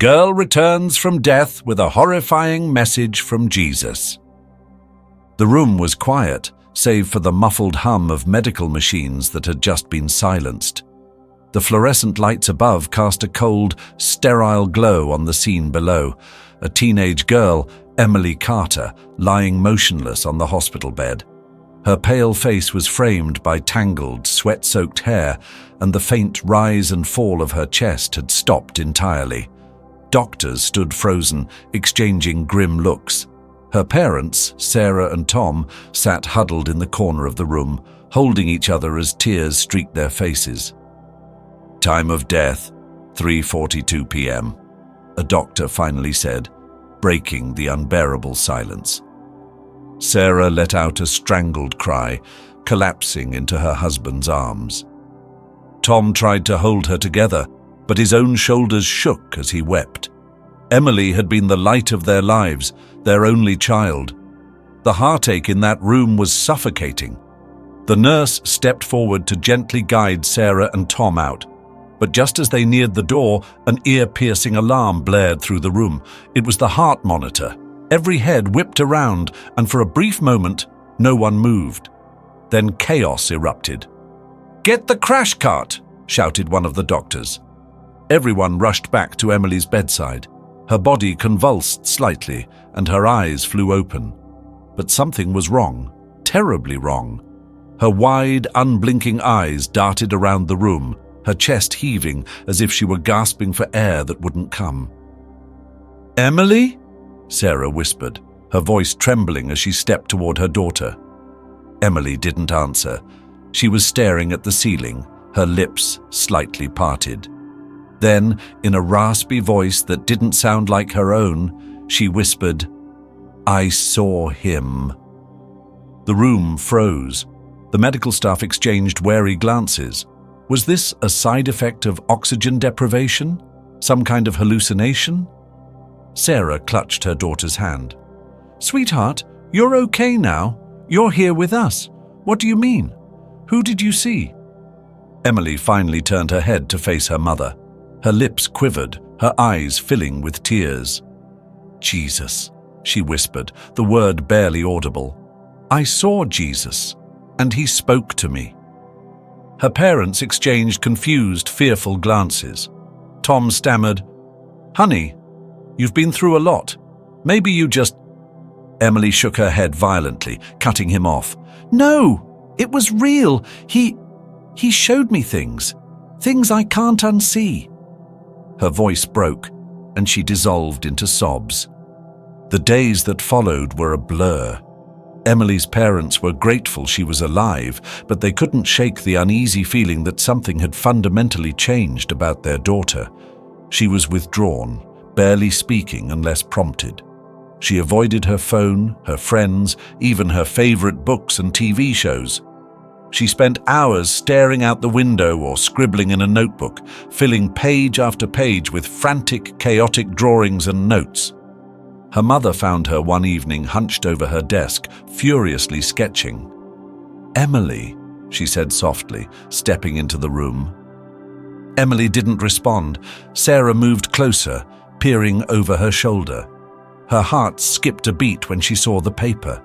Girl returns from death with a horrifying message from Jesus. The room was quiet, save for the muffled hum of medical machines that had just been silenced. The fluorescent lights above cast a cold, sterile glow on the scene below. A teenage girl, Emily Carter, lying motionless on the hospital bed. Her pale face was framed by tangled, sweat-soaked hair, and the faint rise and fall of her chest had stopped entirely. Doctors stood frozen, exchanging grim looks. Her parents, Sarah and Tom, sat huddled in the corner of the room, holding each other as tears streaked their faces. Time of death, 3:42 p.m., a doctor finally said, breaking the unbearable silence. Sarah let out a strangled cry, collapsing into her husband's arms. Tom tried to hold her together, but his own shoulders shook as he wept. Emily had been the light of their lives, their only child. The heartache in that room was suffocating. The nurse stepped forward to gently guide Sarah and Tom out. But just as they neared the door, an ear-piercing alarm blared through the room. It was the heart monitor. Every head whipped around, and for a brief moment, no one moved. Then chaos erupted. "Get the crash cart!" shouted one of the doctors. Everyone rushed back to Emily's bedside. Her body convulsed slightly, and her eyes flew open. But something was wrong, terribly wrong. Her wide, unblinking eyes darted around the room, her chest heaving as if she were gasping for air that wouldn't come. "Emily?" Sarah whispered, her voice trembling as she stepped toward her daughter. Emily didn't answer. She was staring at the ceiling, her lips slightly parted. Then, in a raspy voice that didn't sound like her own, she whispered, "I saw him." The room froze. The medical staff exchanged wary glances. Was this a side effect of oxygen deprivation? Some kind of hallucination? Sarah clutched her daughter's hand. "Sweetheart, you're okay now. You're here with us. What do you mean? Who did you see?" Emily finally turned her head to face her mother. Her lips quivered, her eyes filling with tears. "Jesus," she whispered, the word barely audible. "I saw Jesus, and he spoke to me." Her parents exchanged confused, fearful glances. Tom stammered, "Honey, you've been through a lot. Maybe you just—" Emily shook her head violently, cutting him off. "No, it was real. He showed me things I can't unsee." Her voice broke, and she dissolved into sobs. The days that followed were a blur. Emily's parents were grateful she was alive, but they couldn't shake the uneasy feeling that something had fundamentally changed about their daughter. She was withdrawn, barely speaking unless prompted. She avoided her phone, her friends, even her favorite books and TV shows. She spent hours staring out the window or scribbling in a notebook, filling page after page with frantic, chaotic drawings and notes. Her mother found her one evening hunched over her desk, furiously sketching. "Emily," she said softly, stepping into the room. Emily didn't respond. Sarah moved closer, peering over her shoulder. Her heart skipped a beat when she saw the paper.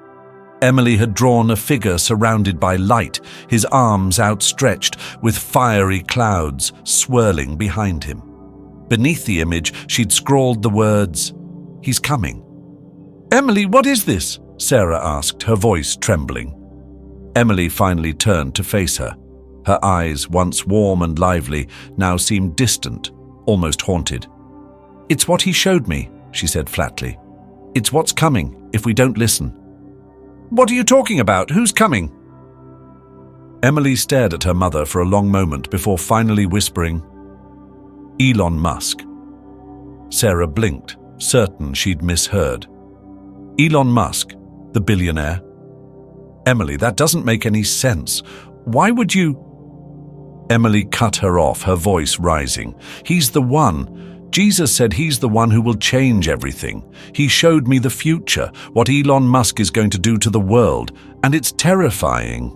Emily had drawn a figure surrounded by light, his arms outstretched, with fiery clouds swirling behind him. Beneath the image, she'd scrawled the words, "He's coming." "Emily, what is this?" Sarah asked, her voice trembling. Emily finally turned to face her. Her eyes, once warm and lively, now seemed distant, almost haunted. "It's what he showed me," she said flatly. "It's what's coming if we don't listen." "What are you talking about? Who's coming?" Emily stared at her mother for a long moment before finally whispering, "Elon Musk." Sarah blinked, certain she'd misheard. "Elon Musk, the billionaire?" "Emily, that doesn't make any sense. Why would you—" Emily cut her off, her voice rising. "He's the one. Jesus said he's the one who will change everything. He showed me the future, what Elon Musk is going to do to the world, and it's terrifying."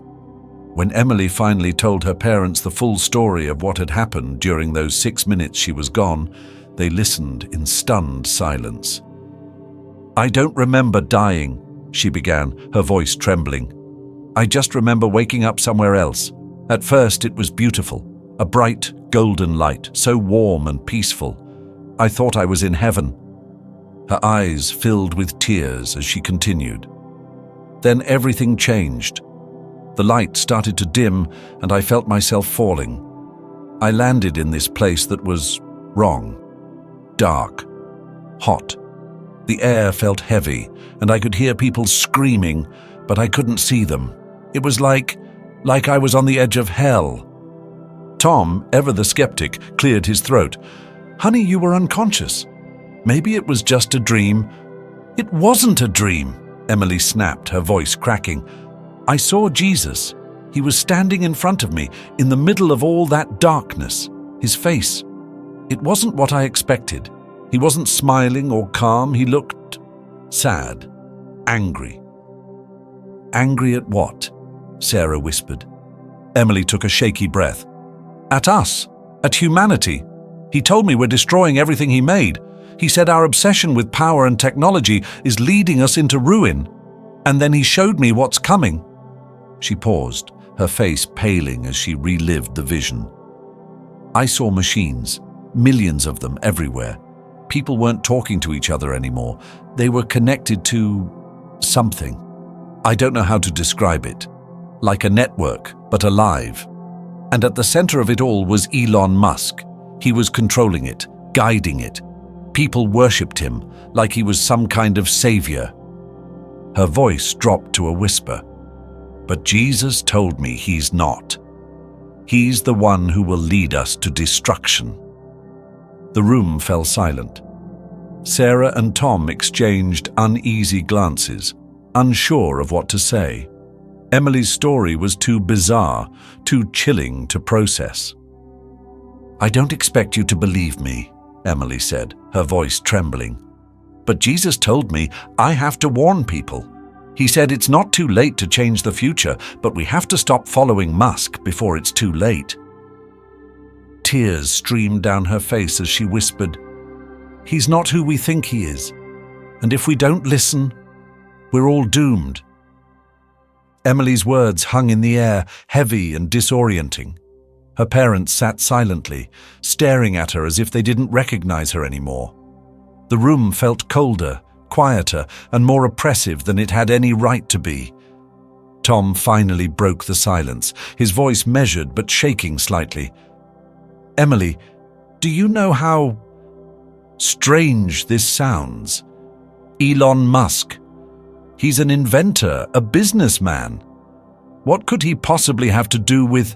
When Emily finally told her parents the full story of what had happened during those 6 minutes she was gone, They listened in stunned silence. "I don't remember dying," she began, her voice trembling. "I just remember waking up somewhere else. At first it was beautiful, a bright, golden light, so warm and peaceful. I thought I was in heaven." Her eyes filled with tears as she continued. "Then everything changed. The light started to dim and I felt myself falling. I landed in this place that was wrong. Dark. Hot. The air felt heavy and I could hear people screaming, but I couldn't see them. It was like I was on the edge of hell." Tom, ever the skeptic, cleared his throat. "Honey, you were unconscious. Maybe it was just a dream." "It wasn't a dream," Emily snapped, her voice cracking. "I saw Jesus. He was standing in front of me, in the middle of all that darkness. His face. It wasn't what I expected. He wasn't smiling or calm. He looked sad, angry." "Angry at what?" Sarah whispered. Emily took a shaky breath. "At us. At humanity. He told me we're destroying everything he made. He said our obsession with power and technology is leading us into ruin. And then he showed me what's coming." She paused, her face paling as she relived the vision. "I saw machines, millions of them everywhere. People weren't talking to each other anymore. They were connected to something. I don't know how to describe it. Like a network, but alive. And at the center of it all was Elon Musk. He was controlling it, guiding it. People worshipped him like he was some kind of savior." Her voice dropped to a whisper. "But Jesus told me he's not. He's the one who will lead us to destruction." The room fell silent. Sarah and Tom exchanged uneasy glances, unsure of what to say. Emily's story was too bizarre, too chilling to process. "I don't expect you to believe me," Emily said, her voice trembling. "But Jesus told me I have to warn people. He said it's not too late to change the future, but we have to stop following Musk before it's too late." Tears streamed down her face as she whispered, "He's not who we think he is. And if we don't listen, we're all doomed." Emily's words hung in the air, heavy and disorienting. Her parents sat silently, staring at her as if they didn't recognize her anymore. The room felt colder, quieter, and more oppressive than it had any right to be. Tom finally broke the silence, his voice measured but shaking slightly. "Emily, do you know how strange this sounds? Elon Musk. He's an inventor, a businessman. What could he possibly have to do with—"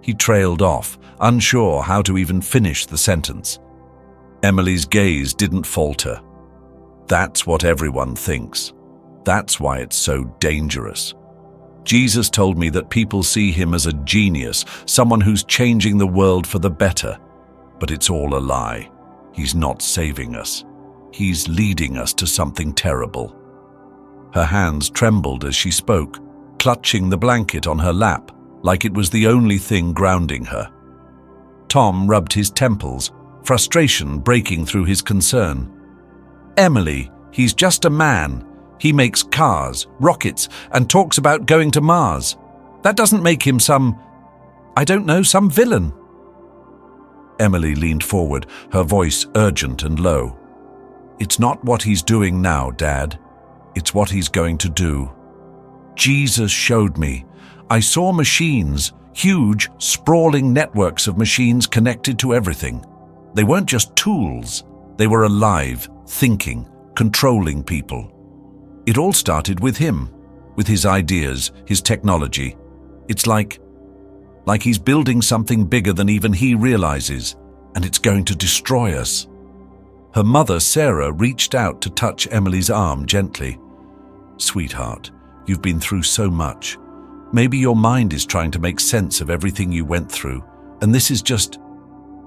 He trailed off, unsure how to even finish the sentence. Emily's gaze didn't falter. "That's what everyone thinks. That's why it's so dangerous. Jesus told me that people see him as a genius, someone who's changing the world for the better. But it's all a lie. He's not saving us. He's leading us to something terrible." Her hands trembled as she spoke, clutching the blanket on her lap, like it was the only thing grounding her. Tom rubbed his temples, frustration breaking through his concern. "Emily, he's just a man. He makes cars, rockets, and talks about going to Mars. That doesn't make him some villain." Emily leaned forward, her voice urgent and low. "It's not what he's doing now, Dad. It's what he's going to do. Jesus showed me. I saw machines, huge, sprawling networks of machines connected to everything. They weren't just tools. They were alive, thinking, controlling people. It all started with him, with his ideas, his technology. It's like he's building something bigger than even he realizes, and it's going to destroy us." Her mother, Sarah, reached out to touch Emily's arm gently. "Sweetheart, you've been through so much. Maybe your mind is trying to make sense of everything you went through, and this is just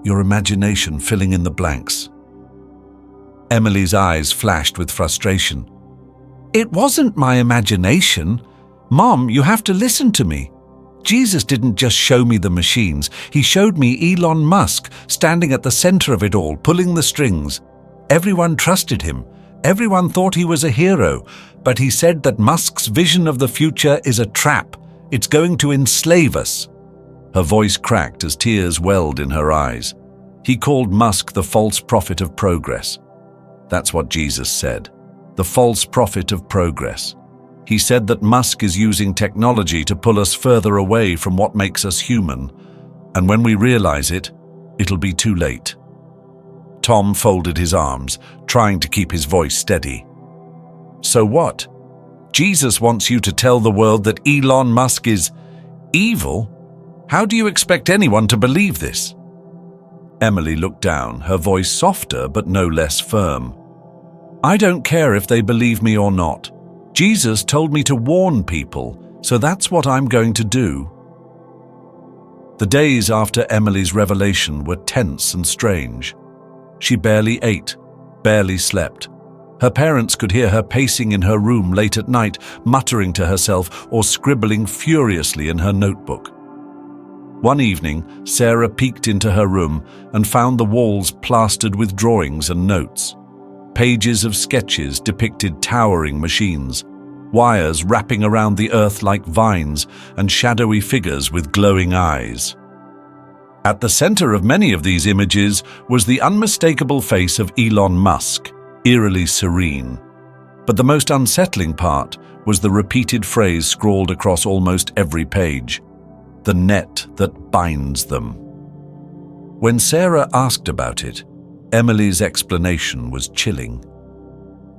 your imagination filling in the blanks." Emily's eyes flashed with frustration. "It wasn't my imagination. Mom, you have to listen to me. Jesus didn't just show me the machines, he showed me Elon Musk standing at the center of it all, pulling the strings. Everyone trusted him. Everyone thought he was a hero, but he said that Musk's vision of the future is a trap. It's going to enslave us. Her voice cracked as tears welled in her eyes. He called Musk the false prophet of progress. That's what Jesus said. The false prophet of progress. He said that Musk is using technology to pull us further away from what makes us human. And when we realize it, it'll be too late. Tom folded his arms, trying to keep his voice steady. So what? Jesus wants you to tell the world that Elon Musk is evil? How do you expect anyone to believe this? Emily looked down, her voice softer but no less firm. I don't care if they believe me or not. Jesus told me to warn people, so that's what I'm going to do. The days after Emily's revelation were tense and strange. She barely ate, barely slept. Her parents could hear her pacing in her room late at night, muttering to herself or scribbling furiously in her notebook. One evening, Sarah peeked into her room and found the walls plastered with drawings and notes. Pages of sketches depicted towering machines, wires wrapping around the earth like vines, and shadowy figures with glowing eyes. At the center of many of these images was the unmistakable face of Elon Musk, eerily serene. But the most unsettling part was the repeated phrase scrawled across almost every page: the net that binds them. When Sarah asked about it, Emily's explanation was chilling.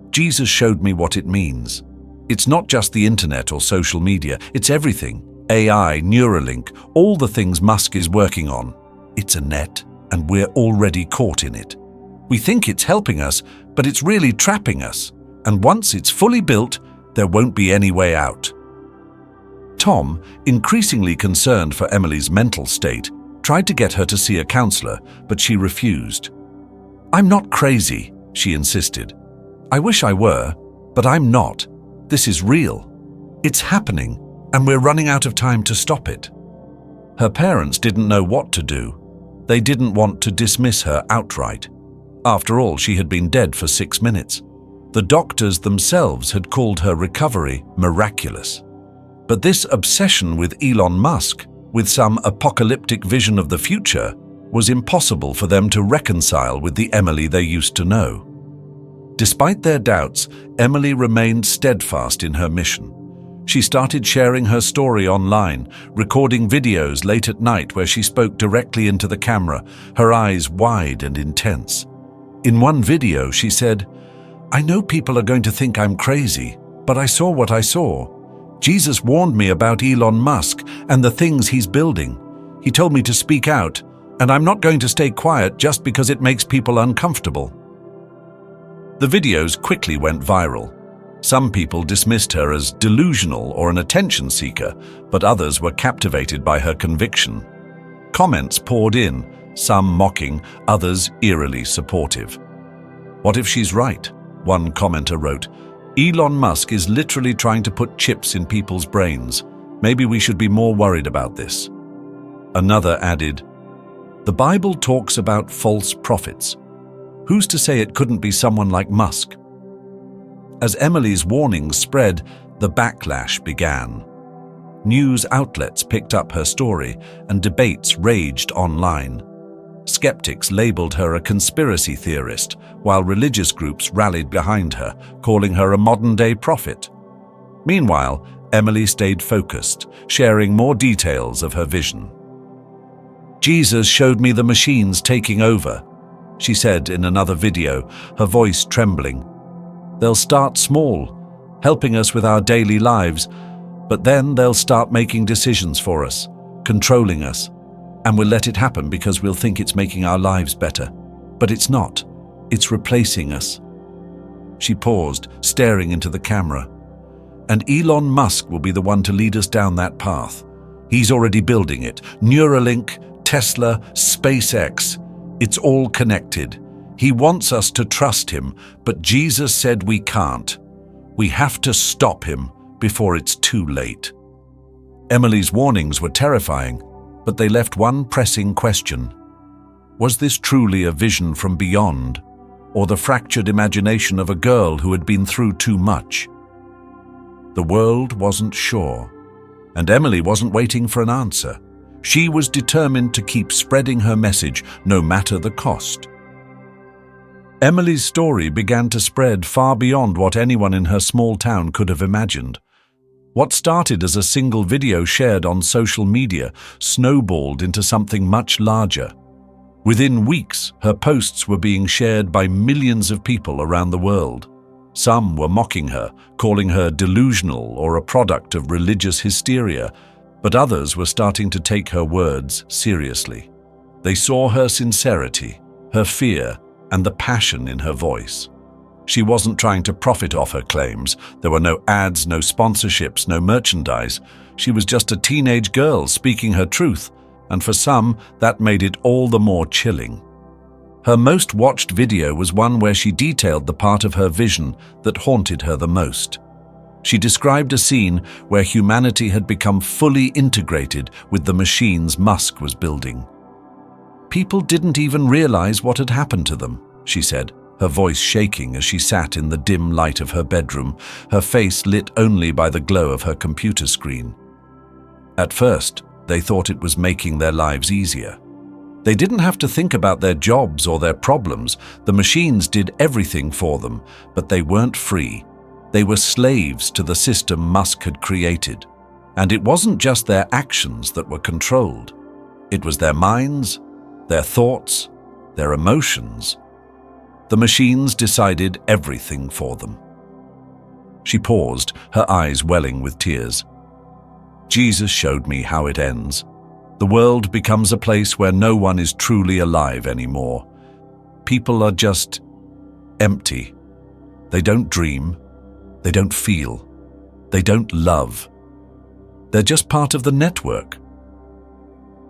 Jesus showed me what it means. It's not just the internet or social media, it's everything. AI, Neuralink, all the things Musk is working on. It's a net, and we're already caught in it. We think it's helping us, but it's really trapping us. And once it's fully built, there won't be any way out. Tom, increasingly concerned for Emily's mental state, tried to get her to see a counselor, but she refused. I'm not crazy, she insisted. I wish I were, but I'm not. This is real. It's happening, and we're running out of time to stop it. Her parents didn't know what to do. They didn't want to dismiss her outright. After all, she had been dead for 6 minutes. The doctors themselves had called her recovery miraculous. But this obsession with Elon Musk, with some apocalyptic vision of the future, was impossible for them to reconcile with the Emily they used to know. Despite their doubts, Emily remained steadfast in her mission. She started sharing her story online, recording videos late at night where she spoke directly into the camera, her eyes wide and intense. In one video, she said, I know people are going to think I'm crazy, but I saw what I saw. Jesus warned me about Elon Musk and the things he's building. He told me to speak out, and I'm not going to stay quiet just because it makes people uncomfortable. The videos quickly went viral. Some people dismissed her as delusional or an attention seeker, but others were captivated by her conviction. Comments poured in, some mocking, others eerily supportive. What if she's right? One commenter wrote, Elon Musk is literally trying to put chips in people's brains. Maybe we should be more worried about this. Another added, the Bible talks about false prophets. Who's to say it couldn't be someone like Musk? As Emily's warnings spread, the backlash began. News outlets picked up her story, and debates raged online. Skeptics labeled her a conspiracy theorist, while religious groups rallied behind her, calling her a modern-day prophet. Meanwhile, Emily stayed focused, sharing more details of her vision. Jesus showed me the machines taking over, she said in another video, her voice trembling. They'll start small, helping us with our daily lives, but then they'll start making decisions for us, controlling us, and we'll let it happen because we'll think it's making our lives better. But it's not. It's replacing us. She paused, staring into the camera. And Elon Musk will be the one to lead us down that path. He's already building it. Neuralink, Tesla, SpaceX. It's all connected. He wants us to trust him, but Jesus said we can't. We have to stop him before it's too late. Emily's warnings were terrifying, but they left one pressing question. Was this truly a vision from beyond, or the fractured imagination of a girl who had been through too much? The world wasn't sure, and Emily wasn't waiting for an answer. She was determined to keep spreading her message, no matter the cost. Emily's story began to spread far beyond what anyone in her small town could have imagined. What started as a single video shared on social media snowballed into something much larger. Within weeks, her posts were being shared by millions of people around the world. Some were mocking her, calling her delusional or a product of religious hysteria, but others were starting to take her words seriously. They saw her sincerity, her fear, and the passion in her voice. She wasn't trying to profit off her claims. There were no ads, no sponsorships, no merchandise. She was just a teenage girl speaking her truth, and for some, that made it all the more chilling. Her most watched video was one where she detailed the part of her vision that haunted her the most. She described a scene where humanity had become fully integrated with the machines Musk was building. People didn't even realize what had happened to them, she said, her voice shaking as she sat in the dim light of her bedroom, her face lit only by the glow of her computer screen. At first, they thought it was making their lives easier. They didn't have to think about their jobs or their problems. The machines did everything for them, but they weren't free. They were slaves to the system Musk had created. And it wasn't just their actions that were controlled. It was their minds, their thoughts, their emotions. The machines decided everything for them. She paused, her eyes welling with tears. Jesus showed me how it ends. The world becomes a place where no one is truly alive anymore. People are just empty. They don't dream. They don't feel. They don't love. They're just part of the network.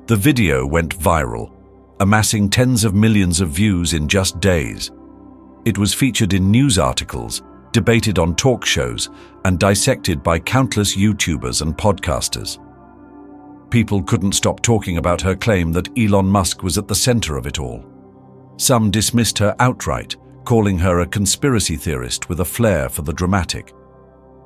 The video went viral, amassing tens of millions of views in just days. It was featured in news articles, debated on talk shows, and dissected by countless YouTubers and podcasters. People couldn't stop talking about her claim that Elon Musk was at the center of it all. Some dismissed her outright, calling her a conspiracy theorist with a flair for the dramatic.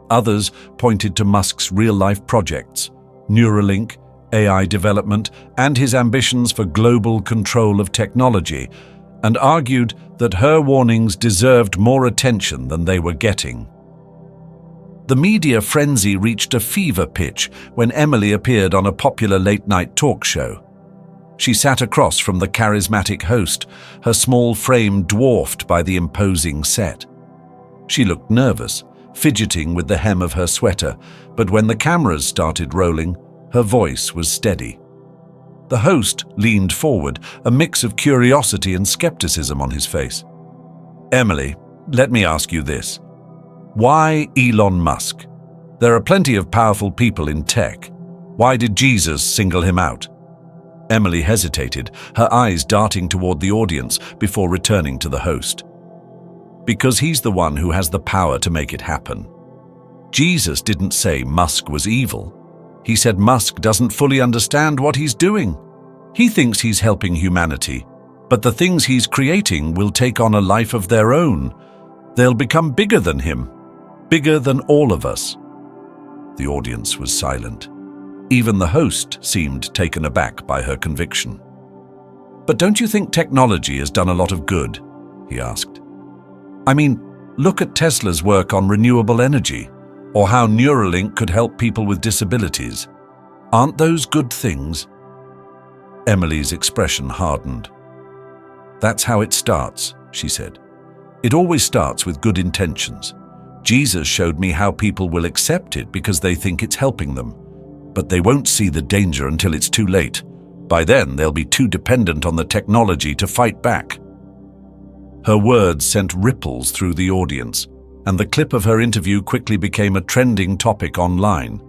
Others pointed to Musk's real-life projects, Neuralink, AI development, and his ambitions for global control of technology, and argued that her warnings deserved more attention than they were getting. The media frenzy reached a fever pitch when Emily appeared on a popular late-night talk show. She sat across from the charismatic host, her small frame dwarfed by the imposing set. She looked nervous, fidgeting with the hem of her sweater, but when the cameras started rolling, her voice was steady. The host leaned forward, a mix of curiosity and skepticism on his face. "Emily, let me ask you this. Why Elon Musk? There are plenty of powerful people in tech. Why did Jesus single him out?" Emily hesitated, her eyes darting toward the audience before returning to the host. "Because he's the one who has the power to make it happen. Jesus didn't say Musk was evil. He said Musk doesn't fully understand what he's doing. He thinks he's helping humanity, but the things he's creating will take on a life of their own. They'll become bigger than him, bigger than all of us." The audience was silent. Even the host seemed taken aback by her conviction. "But don't you think technology has done a lot of good?" he asked. "I mean, look at Tesla's work on renewable energy, or how Neuralink could help people with disabilities. Aren't those good things?" Emily's expression hardened. "That's how it starts," she said. "It always starts with good intentions. Jesus showed me how people will accept it because they think it's helping them. But they won't see the danger until it's too late. By then, they'll be too dependent on the technology to fight back." Her words sent ripples through the audience, and the clip of her interview quickly became a trending topic online.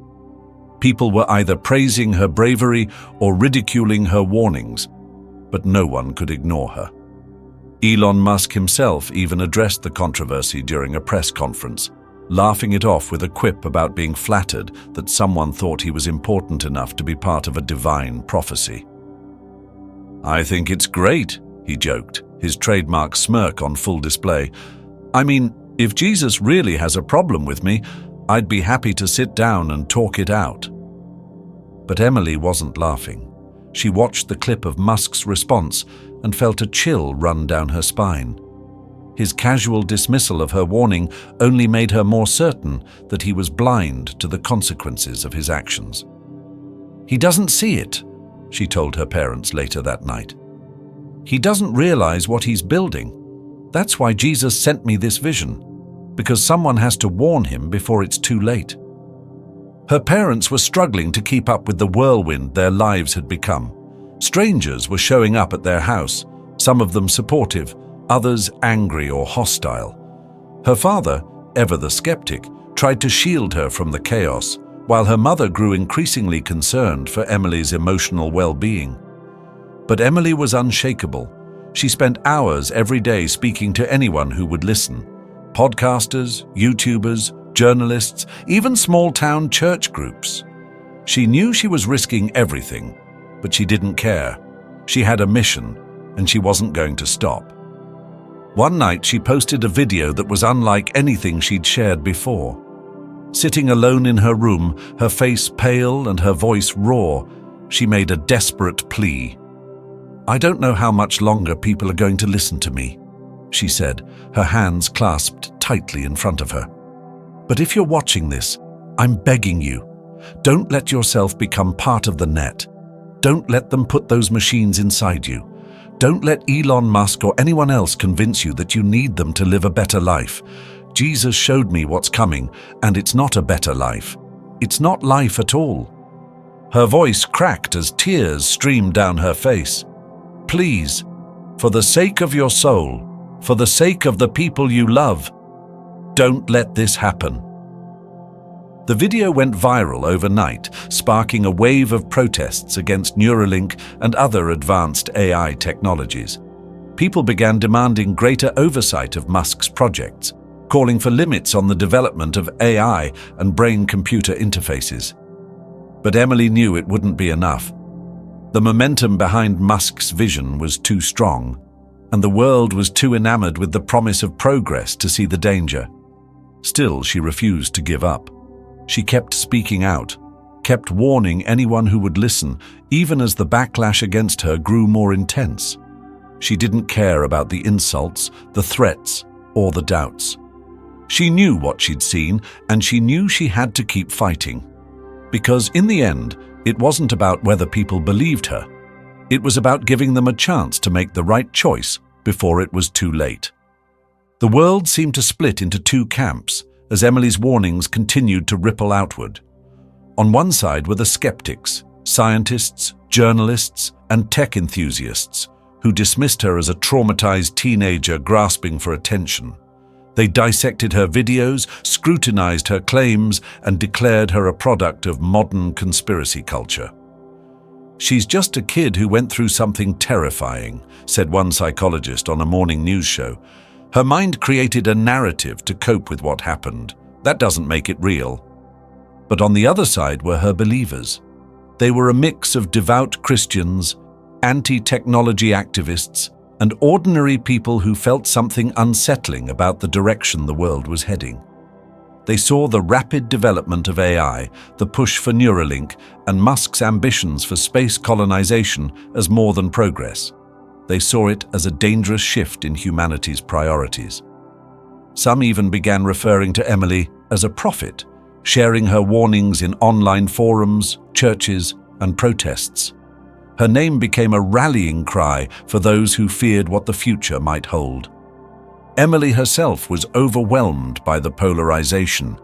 People were either praising her bravery or ridiculing her warnings, but no one could ignore her. Elon Musk himself even addressed the controversy during a press conference. laughing it off with a quip about being flattered that someone thought he was important enough to be part of a divine prophecy. "I think it's great," he joked, his trademark smirk on full display. "I mean, if Jesus really has a problem with me, I'd be happy to sit down and talk it out." But Emily wasn't laughing. She watched the clip of Musk's response and felt a chill run down her spine. His casual dismissal of her warning only made her more certain that he was blind to the consequences of his actions. "He doesn't see it," she told her parents later that night. "He doesn't realize what he's building. That's why Jesus sent me this vision, because someone has to warn him before it's too late." Her parents were struggling to keep up with the whirlwind their lives had become. Strangers were showing up at their house, some of them supportive, others angry or hostile. Her father, ever the skeptic, tried to shield her from the chaos, while her mother grew increasingly concerned for Emily's emotional well-being. But Emily was unshakable. She spent hours every day speaking to anyone who would listen. Podcasters, YouTubers, journalists, even small-town church groups. She knew she was risking everything, but she didn't care. She had a mission, and she wasn't going to stop. One night she posted a video that was unlike anything she'd shared before. Sitting alone in her room, her face pale and her voice raw, she made a desperate plea. "I don't know how much longer people are going to listen to me," she said, her hands clasped tightly in front of her. "But if you're watching this, I'm begging you, don't let yourself become part of the net. Don't let them put those machines inside you. Don't let Elon Musk or anyone else convince you that you need them to live a better life. Jesus showed me what's coming, and it's not a better life. It's not life at all." Her voice cracked as tears streamed down her face. "Please, for the sake of your soul, for the sake of the people you love, don't let this happen." The video went viral overnight, sparking a wave of protests against Neuralink and other advanced AI technologies. People began demanding greater oversight of Musk's projects, calling for limits on the development of AI and brain-computer interfaces. But Emily knew it wouldn't be enough. The momentum behind Musk's vision was too strong, and the world was too enamored with the promise of progress to see the danger. Still, she refused to give up. She kept speaking out, kept warning anyone who would listen, even as the backlash against her grew more intense. She didn't care about the insults, the threats, or the doubts. She knew what she'd seen, and she knew she had to keep fighting. Because in the end, it wasn't about whether people believed her. It was about giving them a chance to make the right choice before it was too late. The world seemed to split into two camps as Emily's warnings continued to ripple outward. On one side were the skeptics, scientists, journalists, and tech enthusiasts who dismissed her as a traumatized teenager grasping for attention. They dissected her videos, scrutinized her claims, and declared her a product of modern conspiracy culture. "She's just a kid who went through something terrifying," said one psychologist on a morning news show. "Her mind created a narrative to cope with what happened. That doesn't make it real." But on the other side were her believers. They were a mix of devout Christians, anti-technology activists, and ordinary people who felt something unsettling about the direction the world was heading. They saw the rapid development of AI, the push for Neuralink, and Musk's ambitions for space colonization as more than progress. They saw it as a dangerous shift in humanity's priorities. Some even began referring to Emily as a prophet, sharing her warnings in online forums, churches, and protests. Her name became a rallying cry for those who feared what the future might hold. Emily herself was overwhelmed by the polarization.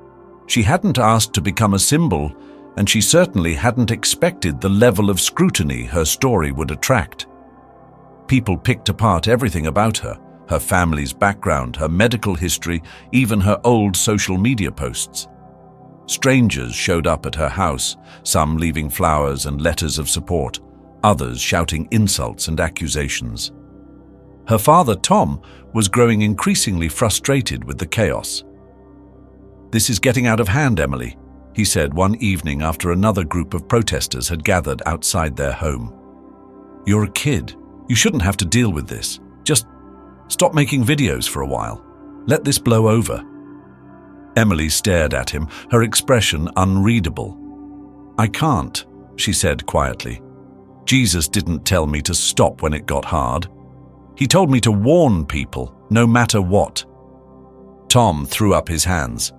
She hadn't asked to become a symbol, and she certainly hadn't expected the level of scrutiny her story would attract. People picked apart everything about her, her family's background, her medical history, even her old social media posts. Strangers showed up at her house, some leaving flowers and letters of support, others shouting insults and accusations. Her father, Tom, was growing increasingly frustrated with the chaos. "This is getting out of hand, Emily," he said one evening after another group of protesters had gathered outside their home. "You're a kid. You shouldn't have to deal with this. Just stop making videos for a while. Let this blow over." Emily stared at him, her expression unreadable. "I can't," she said quietly. "Jesus didn't tell me to stop when it got hard. He told me to warn people, no matter what." Tom threw up his hands.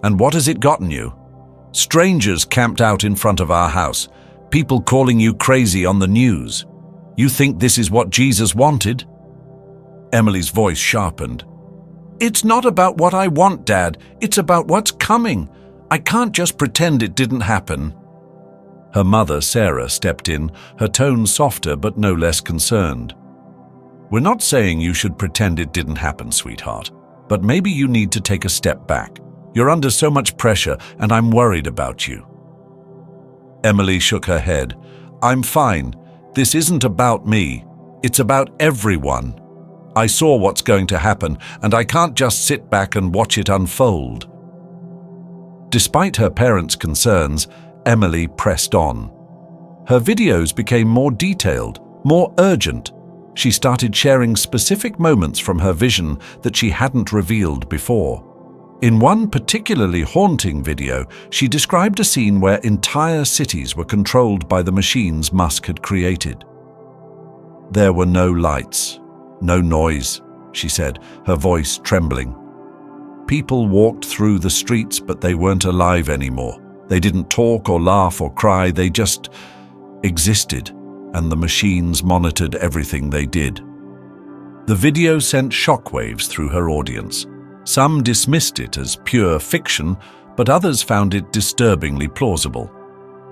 "And what has it gotten you? Strangers camped out in front of our house, people calling you crazy on the news. You think this is what Jesus wanted?" Emily's voice sharpened. "It's not about what I want, Dad. It's about what's coming. I can't just pretend it didn't happen." Her mother, Sarah, stepped in, her tone softer but no less concerned. "We're not saying you should pretend it didn't happen, sweetheart, but maybe you need to take a step back. You're under so much pressure, and I'm worried about you." Emily shook her head. "I'm fine. This isn't about me. It's about everyone. I saw what's going to happen, and I can't just sit back and watch it unfold." Despite her parents' concerns, Emily pressed on. Her videos became more detailed, more urgent. She started sharing specific moments from her vision that she hadn't revealed before. In one particularly haunting video, she described a scene where entire cities were controlled by the machines Musk had created. "There were no lights, no noise," she said, her voice trembling. "People walked through the streets, but they weren't alive anymore. They didn't talk or laugh or cry, they just existed, and the machines monitored everything they did." The video sent shockwaves through her audience. Some dismissed it as pure fiction, but others found it disturbingly plausible.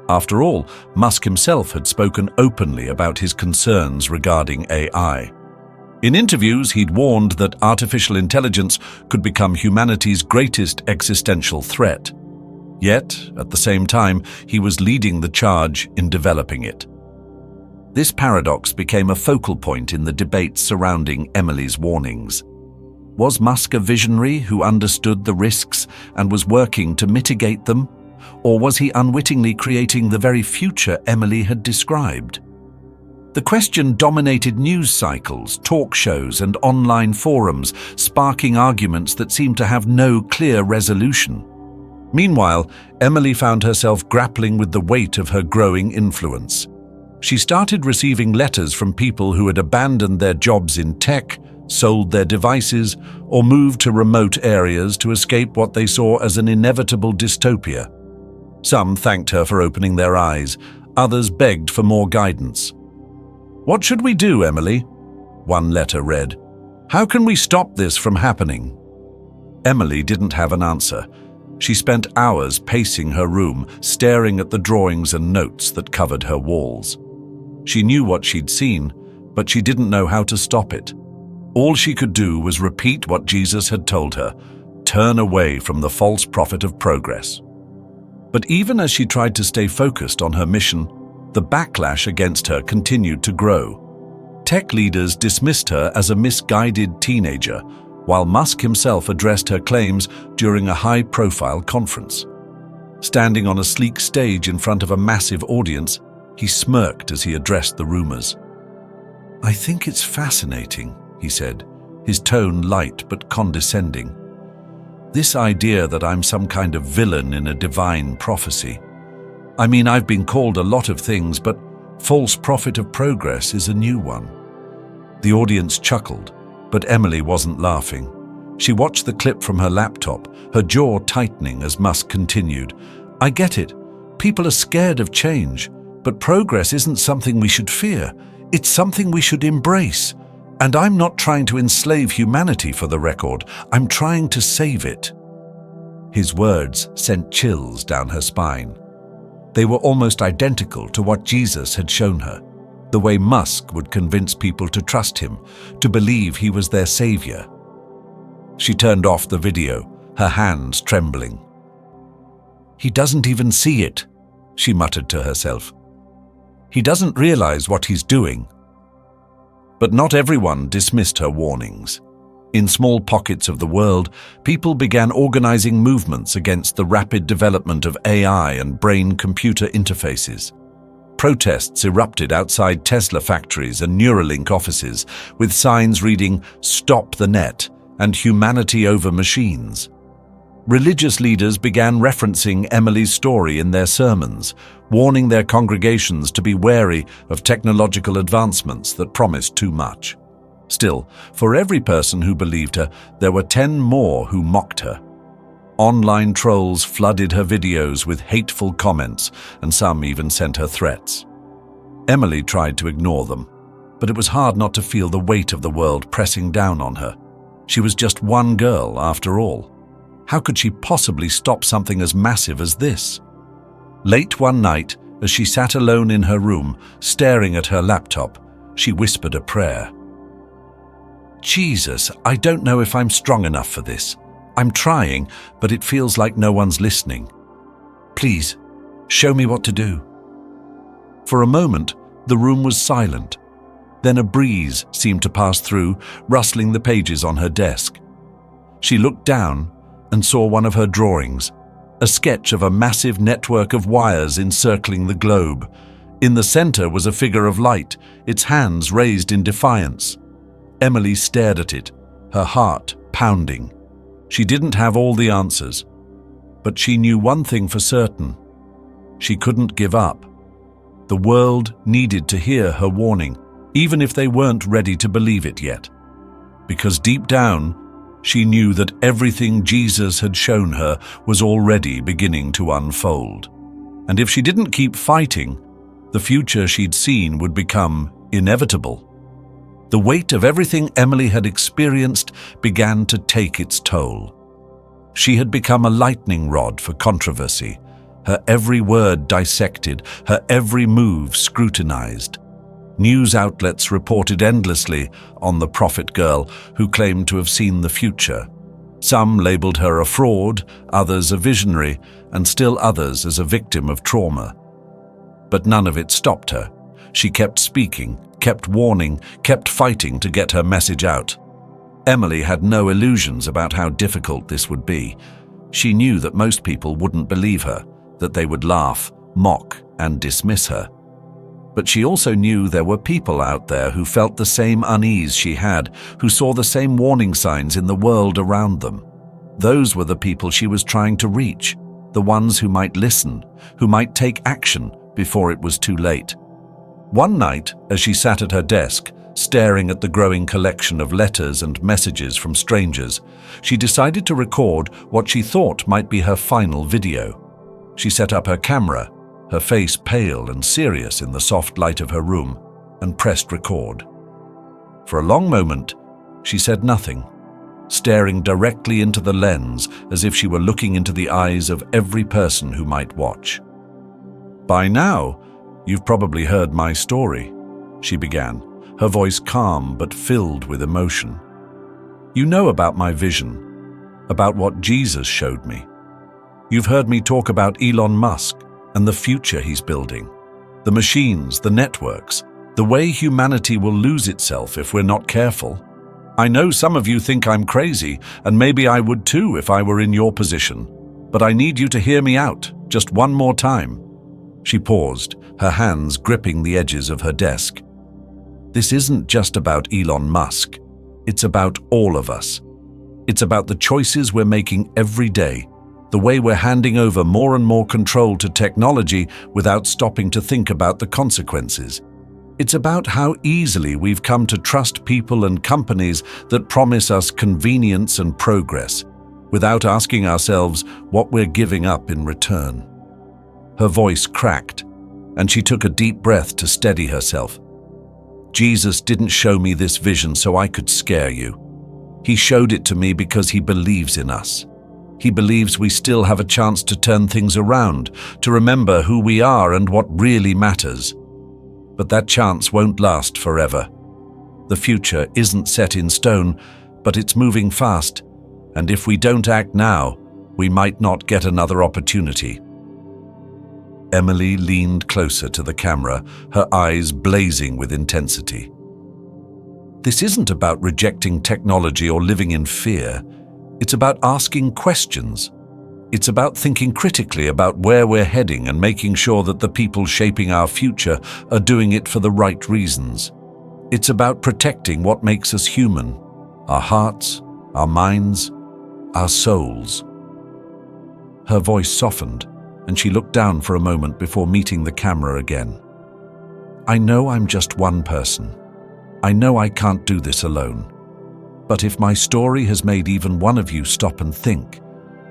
After all, Musk himself had spoken openly about his concerns regarding AI. In interviews, he'd warned that artificial intelligence could become humanity's greatest existential threat. Yet, at the same time, he was leading the charge in developing it. This paradox became a focal point in the debates surrounding Emily's warnings. Was Musk a visionary who understood the risks and was working to mitigate them? Or was he unwittingly creating the very future Emily had described? The question dominated news cycles, talk shows, and online forums, sparking arguments that seemed to have no clear resolution. Meanwhile, Emily found herself grappling with the weight of her growing influence. She started receiving letters from people who had abandoned their jobs in tech, sold their devices, or moved to remote areas to escape what they saw as an inevitable dystopia. Some thanked her for opening their eyes, others begged for more guidance. "What should we do, Emily?" one letter read. "How can we stop this from happening?" Emily didn't have an answer. She spent hours pacing her room, staring at the drawings and notes that covered her walls. She knew what she'd seen, but she didn't know how to stop it. All she could do was repeat what Jesus had told her: turn away from the false prophet of progress. But even as she tried to stay focused on her mission, the backlash against her continued to grow. Tech leaders dismissed her as a misguided teenager, while Musk himself addressed her claims during a high-profile conference. Standing on a sleek stage in front of a massive audience, he smirked as he addressed the rumors. "I think it's fascinating," he said, his tone light but condescending. "This idea that I'm some kind of villain in a divine prophecy. I mean, I've been called a lot of things, but false prophet of progress is a new one." The audience chuckled, but Emily wasn't laughing. She watched the clip from her laptop, her jaw tightening as Musk continued. "I get it. People are scared of change, but progress isn't something we should fear. It's something we should embrace. And I'm not trying to enslave humanity, for the record. I'm trying to save it." His words sent chills down her spine. They were almost identical to what Jesus had shown her, the way Musk would convince people to trust him, to believe he was their savior. She turned off the video, her hands trembling. "He doesn't even see it," she muttered to herself. "He doesn't realize what he's doing." But not everyone dismissed her warnings. In small pockets of the world, people began organizing movements against the rapid development of AI and brain-computer interfaces. Protests erupted outside Tesla factories and Neuralink offices, with signs reading "Stop the Net" and "Humanity over Machines." Religious leaders began referencing Emily's story in their sermons, warning their congregations to be wary of technological advancements that promised too much. Still, for every person who believed her, there were 10 more who mocked her. Online trolls flooded her videos with hateful comments, and some even sent her threats. Emily tried to ignore them, but it was hard not to feel the weight of the world pressing down on her. She was just one girl, after all. How could she possibly stop something as massive as this? Late one night, as she sat alone in her room, staring at her laptop, she whispered a prayer. "Jesus, I don't know if I'm strong enough for this. I'm trying, but it feels like no one's listening. Please, show me what to do." For a moment, the room was silent. Then a breeze seemed to pass through, rustling the pages on her desk. She looked down and saw one of her drawings, a sketch of a massive network of wires encircling the globe. In the center was a figure of light, its hands raised in defiance. Emily stared at it, her heart pounding. She didn't have all the answers, but she knew one thing for certain. She couldn't give up. The world needed to hear her warning, even if they weren't ready to believe it yet. Because deep down, she knew that everything Jesus had shown her was already beginning to unfold. And if she didn't keep fighting, the future she'd seen would become inevitable. The weight of everything Emily had experienced began to take its toll. She had become a lightning rod for controversy, her every word dissected, her every move scrutinized. News outlets reported endlessly on the prophet girl who claimed to have seen the future. Some labeled her a fraud, others a visionary, and still others as a victim of trauma. But none of it stopped her. She kept speaking, kept warning, kept fighting to get her message out. Emily had no illusions about how difficult this would be. She knew that most people wouldn't believe her, that they would laugh, mock, and dismiss her. But she also knew there were people out there who felt the same unease she had, who saw the same warning signs in the world around them. Those were the people she was trying to reach, the ones who might listen, who might take action before it was too late. One night, as she sat at her desk, staring at the growing collection of letters and messages from strangers, she decided to record what she thought might be her final video. She set up her camera, her face pale and serious in the soft light of her room, and pressed record. For a long moment, she said nothing, staring directly into the lens as if she were looking into the eyes of every person who might watch. "By now, you've probably heard my story," she began, her voice calm but filled with emotion. "You know about my vision, about what Jesus showed me. You've heard me talk about Elon Musk and the future he's building, the machines, the networks, the way humanity will lose itself if we're not careful. I know some of you think I'm crazy, and maybe I would too if I were in your position, but I need you to hear me out, just one more time." She paused, her hands gripping the edges of her desk. "This isn't just about Elon Musk. It's about all of us. It's about the choices we're making every day, the way we're handing over more and more control to technology without stopping to think about the consequences. It's about how easily we've come to trust people and companies that promise us convenience and progress, without asking ourselves what we're giving up in return." Her voice cracked, and she took a deep breath to steady herself. "Jesus didn't show me this vision so I could scare you. He showed it to me because he believes in us. He believes we still have a chance to turn things around, to remember who we are and what really matters. But that chance won't last forever. The future isn't set in stone, but it's moving fast, and if we don't act now, we might not get another opportunity." Emily leaned closer to the camera, her eyes blazing with intensity. This isn't about rejecting technology or living in fear. It's about asking questions. It's about thinking critically about where we're heading and making sure that the people shaping our future are doing it for the right reasons. It's about protecting what makes us human, our hearts, our minds, our souls. Her voice softened, and she looked down for a moment before meeting the camera again. I know I'm just one person. I know I can't do this alone. But if my story has made even one of you stop and think,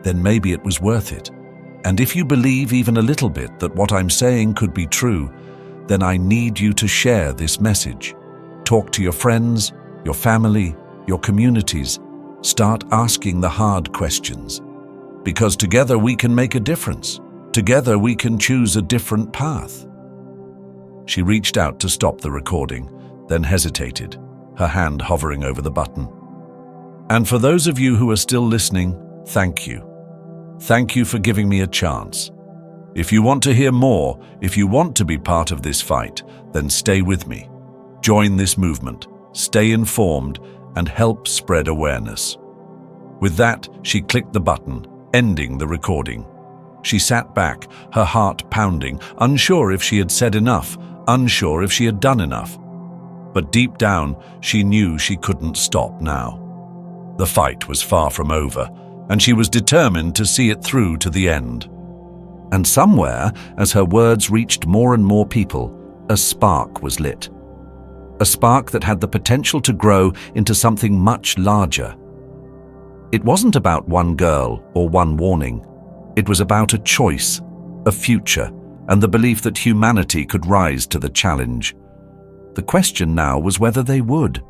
then maybe it was worth it. And if you believe even a little bit that what I'm saying could be true, then I need you to share this message. Talk to your friends, your family, your communities. Start asking the hard questions. Because together we can make a difference. Together we can choose a different path. She reached out to stop the recording, then hesitated, her hand hovering over the button. And for those of you who are still listening, thank you. Thank you for giving me a chance. If you want to hear more, if you want to be part of this fight, then stay with me. Join this movement, stay informed, and help spread awareness. With that, she clicked the button, ending the recording. She sat back, her heart pounding, unsure if she had said enough, unsure if she had done enough. But deep down, she knew she couldn't stop now. The fight was far from over, and she was determined to see it through to the end. And somewhere, as her words reached more and more people, a spark was lit. A spark that had the potential to grow into something much larger. It wasn't about one girl or one warning. It was about a choice, a future, and the belief that humanity could rise to the challenge. The question now was whether they would.